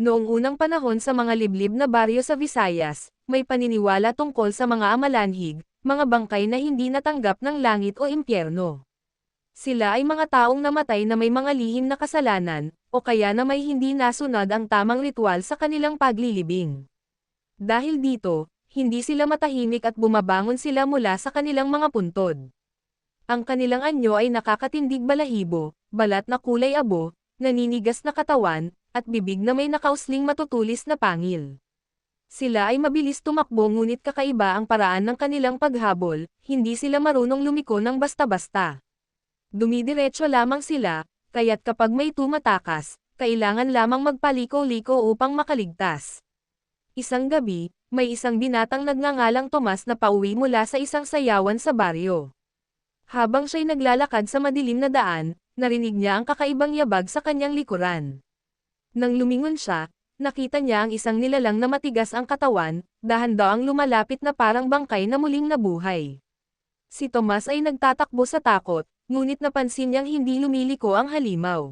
Noong unang panahon sa mga liblib na baryo sa Visayas, may paniniwala tungkol sa mga amalanhig, mga bangkay na hindi natanggap ng langit o impyerno. Sila ay mga taong namatay na may mga lihim na kasalanan, o kaya na may hindi nasunod ang tamang ritual sa kanilang paglilibing. Dahil dito, hindi sila matahimik at bumabangon sila mula sa kanilang mga puntod. Ang kanilang anyo ay nakakatindig balahibo, balat na kulay abo, naninigas na katawan, at bibig na may nakausling matutulis na pangil. Sila ay mabilis tumakbo ngunit kakaiba ang paraan ng kanilang paghabol, hindi sila marunong lumiko ng basta-basta. Dumidiretso lamang sila, kaya't kapag may tumatakas, kailangan lamang magpaliko-liko upang makaligtas. Isang gabi, may isang binatang nagngangalang Tomas na pauwi mula sa isang sayawan sa baryo. Habang siya'y naglalakad sa madilim na daan, narinig niya ang kakaibang yabag sa kanyang likuran. Nang lumingon siya, nakita niya ang isang nilalang na matigas ang katawan, dahan-daang lumalapit na parang bangkay na muling nabuhay. Si Tomas ay nagtatakbo sa takot, ngunit napansin niyang hindi lumiliko ang halimaw.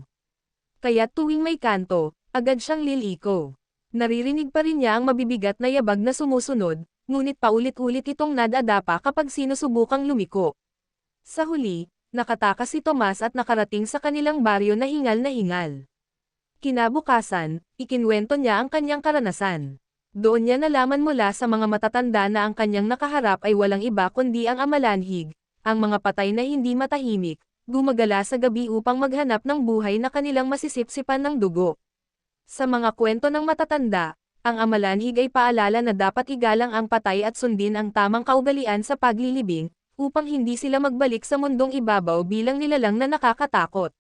Kaya tuwing may kanto, agad siyang liliko. Naririnig pa rin niya ang mabibigat na yabag na sumusunod, ngunit paulit-ulit itong nadadapa kapag sinusubukang lumiko. Sa huli, nakatakas si Tomas at nakarating sa kanilang baryo na hingal na hingal. Kinabukasan, ikinwento niya ang kanyang karanasan. Doon niya nalaman mula sa mga matatanda na ang kanyang nakaharap ay walang iba kundi ang amalanhig, ang mga patay na hindi matahimik, gumagala sa gabi upang maghanap ng buhay na kanilang masisipsipan ng dugo. Sa mga kwento ng matatanda, ang amalanhig ay paalala na dapat igalang ang patay at sundin ang tamang kaugalian sa paglilibing, upang hindi sila magbalik sa mundong ibabaw bilang nilalang na nakakatakot.